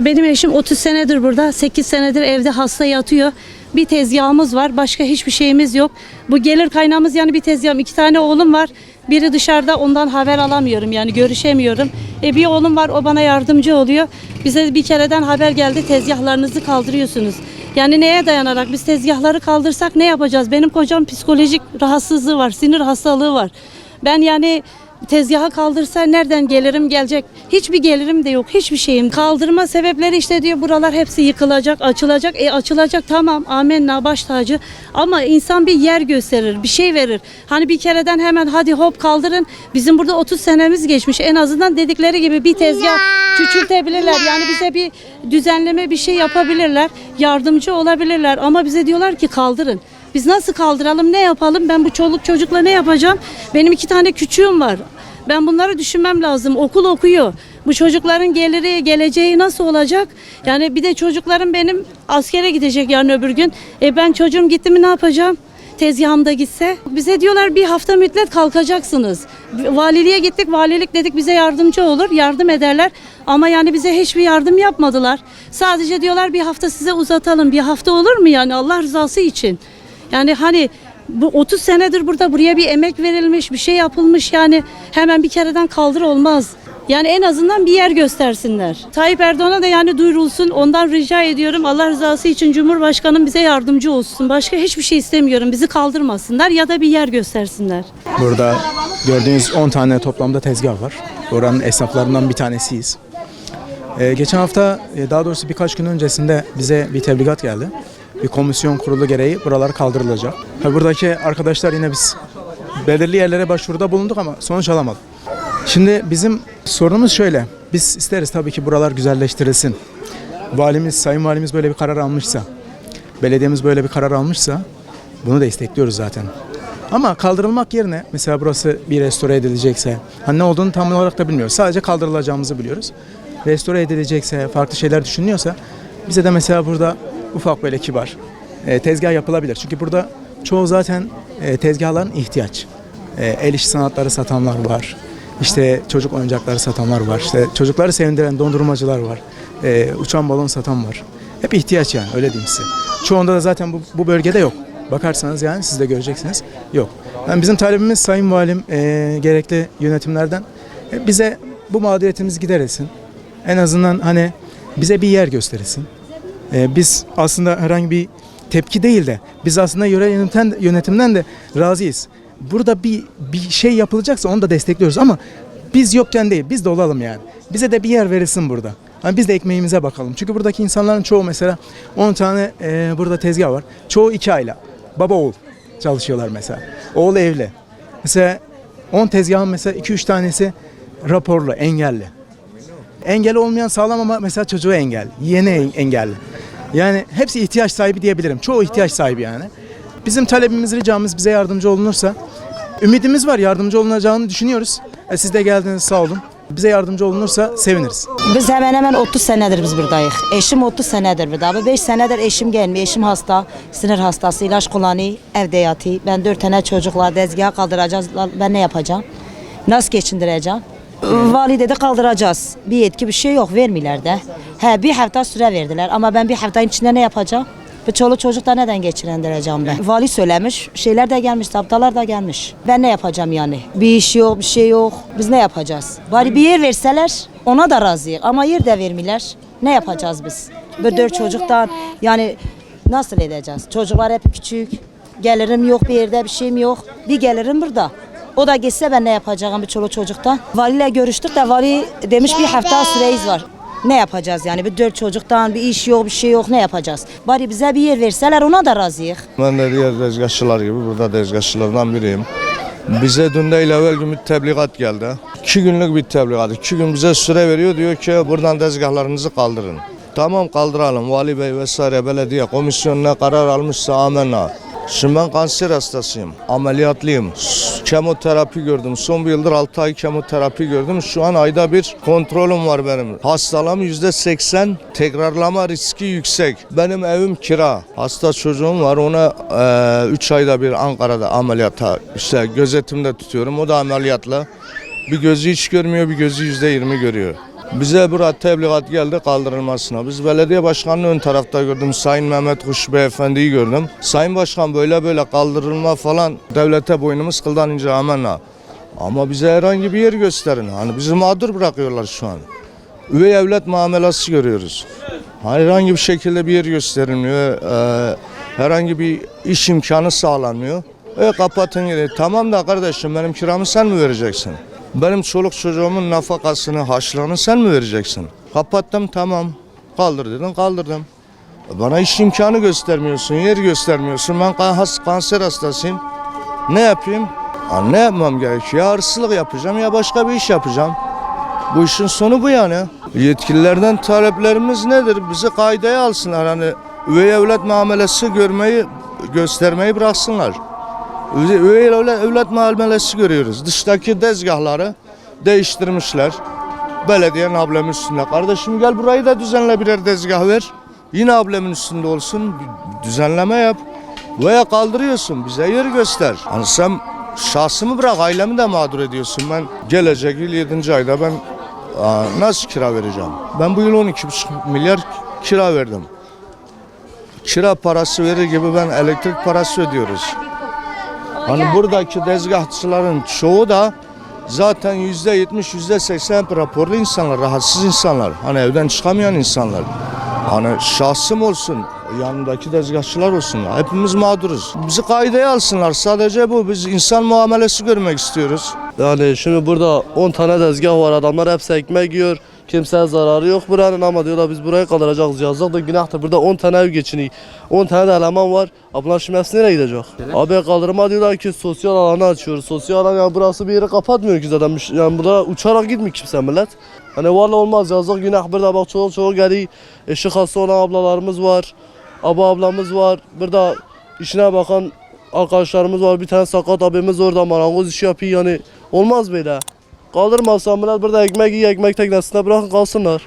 Benim eşim 30 senedir burada, 8 senedir evde hasta yatıyor. Bir tezgahımız var, başka hiçbir şeyimiz yok. Bu gelir kaynağımız yani bir tezgahım. 2 tane oğlum var. Biri dışarıda, ondan haber alamıyorum yani görüşemiyorum. Bir oğlum var, o bana yardımcı oluyor. Bize bir kereden haber geldi, tezgahlarınızı kaldırıyorsunuz. Yani neye dayanarak biz tezgahları kaldırsak ne yapacağız? Benim kocam psikolojik rahatsızlığı var, sinir hastalığı var. Ben yani tezgahı kaldırsa nereden gelirim gelecek? Hiçbir gelirim de yok, hiçbir şeyim. Kaldırma sebepleri işte diyor buralar hepsi yıkılacak, açılacak. Açılacak tamam, amenna, baş tacı. Ama insan bir yer gösterir, bir şey verir. Hani bir kereden hemen hadi hop kaldırın. Bizim burada 30 senemiz geçmiş. En azından dedikleri gibi bir tezgah küçültebilirler. Yani bize bir düzenleme bir şey yapabilirler. Yardımcı olabilirler. Ama bize diyorlar ki kaldırın. Biz nasıl kaldıralım, ne yapalım? Ben bu çoluk çocukla ne yapacağım? Benim 2 tane küçüğüm var. Ben bunları düşünmem lazım. Okul okuyor. Bu çocukların geliri, geleceği nasıl olacak? Yani bir de çocuklarım benim askere gidecek yarın öbür gün. Ben çocuğum gitti mi ne yapacağım? Tezgahımda gitse. Bize diyorlar bir hafta müddet kalkacaksınız. Valiliğe gittik, valilik dedik bize yardımcı olur, yardım ederler. Ama yani bize hiçbir yardım yapmadılar. Sadece diyorlar bir hafta size uzatalım. Bir hafta olur mu yani Allah rızası için? Yani hani bu 30 senedir burada buraya bir emek verilmiş, bir şey yapılmış yani hemen bir kereden kaldır olmaz. Yani en azından bir yer göstersinler. Tayyip Erdoğan'a da yani duyurulsun, ondan rica ediyorum. Allah rızası için Cumhurbaşkanım bize yardımcı olsun. Başka hiçbir şey istemiyorum. Bizi kaldırmasınlar ya da bir yer göstersinler. Burada gördüğünüz 10 tane toplamda tezgah var. Oranın esnaflarından bir tanesiyiz. Geçen hafta, daha doğrusu birkaç gün öncesinde bize bir tebligat geldi. Bir komisyon kurulu gereği buralar kaldırılacak. Buradaki arkadaşlar yine biz belirli yerlere başvuruda bulunduk ama sonuç alamadık. Şimdi bizim sorunumuz şöyle. Biz isteriz tabii ki buralar güzelleştirilsin. Valimiz, Sayın Valimiz böyle bir karar almışsa, belediyemiz böyle bir karar almışsa bunu destekliyoruz zaten. Ama kaldırılmak yerine mesela burası bir restore edilecekse, hani ne olduğunu tam olarak da bilmiyoruz. Sadece kaldırılacağımızı biliyoruz. Restore edilecekse, farklı şeyler düşünülüyorsa bize de mesela burada ufak böyle kibar tezgah yapılabilir. Çünkü burada çoğu zaten tezgahların ihtiyaç. El işi sanatları satanlar var. İşte çocuk oyuncakları satanlar var. İşte çocukları sevindiren dondurmacılar var. Uçan balon satan var. Hep ihtiyaç yani öyle diyeyim size. Çoğunda da zaten bu bölgede yok. Bakarsanız yani siz de göreceksiniz. Yok. Yani bizim talebimiz Sayın Valim gerekli yönetimlerden bize bu mağduriyetimizi giderilsin. En azından hani bize bir yer gösterilsin. Biz aslında herhangi bir tepki değil de biz aslında yerel yönetimden de razıyız. Burada bir şey yapılacaksa onu da destekliyoruz ama biz yokken değil, biz de olalım yani. Bize de bir yer verilsin burada. Hani biz de ekmeğimize bakalım. Çünkü buradaki insanların çoğu mesela 10 tane burada tezgah var. Çoğu 2 aile. Baba oğul çalışıyorlar mesela. Oğul evli. Mesela 10 tezgahın mesela 2-3 tanesi raporlu, engelli. Engel olmayan sağlam ama mesela çocuğu engelli, yeğeni engelli. Yani hepsi ihtiyaç sahibi diyebilirim. Çoğu ihtiyaç sahibi yani. Bizim talebimiz, ricamız bize yardımcı olunursa, ümidimiz var, yardımcı olunacağını düşünüyoruz. Siz de geldiniz, sağ olun. Bize yardımcı olunursa seviniriz. Biz hemen hemen 30 senedir biz buradayız. Eşim 30 senedir burada. 5 senedir eşim gelmiyor. Eşim hasta, sinir hastası, ilaç kullanıyor, evde yatıyor. Ben 4 tane çocukla tezgaha kaldıracağız. Ben ne yapacağım? Nasıl geçindireceğim? Vali dedi kaldıracağız. Bir yetki bir şey yok, vermiyorlar da. Bir hafta süre verdiler ama ben bir haftanın içinde ne yapacağım? Bu çoluk çocuk da neden geçirendireceğim ben? Vali söylemiş, şeyler de gelmiş, zabıtalar da gelmiş. Ben ne yapacağım yani? Bir iş yok, bir şey yok. Biz ne yapacağız? Bari bir yer verseler ona da razıyız ama yer de vermiyorlar. Ne yapacağız biz? Bu 4 çocuktan yani nasıl edeceğiz? Çocuklar hep küçük. Gelirim yok, bir yerde bir şeyim yok. Bir gelirim burada. O da gitse ben ne yapacağım bir çoluk çocuktan? Valiyle görüştük de vali demiş bir hafta süreyiz var. Ne yapacağız yani bir 4 çocuktan bir iş yok bir şey yok ne yapacağız? Bari bize bir yer verseler ona da razıyız. Ben de diğer tezgahçılar gibi burada tezgahçılardan biriyim. Bize dün değil evvel gün bir tebligat geldi. 2 günlük bir tebligat. 2 gün bize süre veriyor diyor ki buradan tezgahlarınızı kaldırın. Tamam kaldıralım vali bey vesaire belediye komisyon ne karar almışsa amenna. Şimdi ben kanser hastasıyım, ameliyatlıyım. Kemoterapi gördüm. Son bir yıldır 6 ay kemoterapi gördüm. Şu an ayda bir kontrolüm var benim. Hastalığım %80, tekrarlama riski yüksek. Benim evim kira. Hasta çocuğum var. Ona 3 ayda bir Ankara'da ameliyata, işte gözetimde tutuyorum. O da ameliyatla. Bir gözü hiç görmüyor, bir gözü %20 görüyor. Bize burada tebligat geldi kaldırılmasına. Biz belediye başkanını ön tarafta gördüm. Sayın Mehmet Kuş Beyefendi'yi gördüm. Sayın Başkan böyle kaldırılma falan devlete boynumuz kıldan ince amenna. Ama bize herhangi bir yer gösterin. Hani bizi mağdur bırakıyorlar şu an. Üvey evlat muamelesi görüyoruz. Herhangi bir şekilde bir yer gösterilmiyor. Herhangi bir iş imkanı sağlanmıyor. Kapatın yeri. Tamam da kardeşim benim kiramı sen mi vereceksin? Benim çoluk çocuğumun nafakasını, harçlığını sen mi vereceksin? Kapattım tamam. Kaldır dedin kaldırdım. Bana iş imkanı göstermiyorsun, yer göstermiyorsun. Ben kanser hastasıyım. Ne yapayım? Ne yapmam gerekiyor? Ya hırsızlık yapacağım ya başka bir iş yapacağım. Bu işin sonu bu yani. Yetkililerden taleplerimiz nedir? Bizi kaideye alsınlar. Hani üvey evlat muamelesi göstermeyi bıraksınlar. Üvey evlat muamelesi görüyoruz. Dıştaki tezgahları değiştirmişler. Belediyenin ablemin üstünde. Kardeşim gel burayı da düzenle birer tezgah ver. Yine ablemin üstünde olsun. Bir düzenleme yap. Veya kaldırıyorsun. Bize yer göster. Hani sen şahsımı bırak ailemi de mağdur ediyorsun. Ben gelecek yıl 7. ayda ben nasıl kira vereceğim? Ben bu yıl 12,5 milyar kira verdim. Kira parası verir gibi ben elektrik parası ödüyoruz. Hani buradaki tezgahçıların çoğu da zaten %70, %80 raporlu insanlar, rahatsız insanlar. Hani evden çıkamayan insanlar. Hani şahsım olsun, yanındaki tezgahçılar olsun. Hepimiz mağduruz. Bizi kaideye alsınlar. Sadece bu. Biz insan muamelesi görmek istiyoruz. Yani şimdi burada 10 tane tezgah var. Adamlar hepsi ekmek yiyor. Kimseye zararı yok buranın ama diyorlar biz burayı kaldıracağız. Yazık da günahtır. Burada 10 tane ev geçiniyor. 10 tane de eleman var. Abla şimdi hepsi nereye gidecek? Abi kaldırma diyorlar ki sosyal alanı açıyoruz. Sosyal alan yani burası bir yeri kapatmıyor ki zaten. Yani burada uçarak gitmiyor kimse millet. Hani vallahi olmaz yazık günah. Burada bak çoğu geliyor. Eşi hasta olan ablalarımız var. Ablamız var. Burada işine bakan arkadaşlarımız var. Bir tane sakat abimiz orada marangoz işi yapıyor yani. Olmaz böyle. Kaldırmazsa millet burada ekmek yiyor, ekmek teknesine bırakın kalsınlar.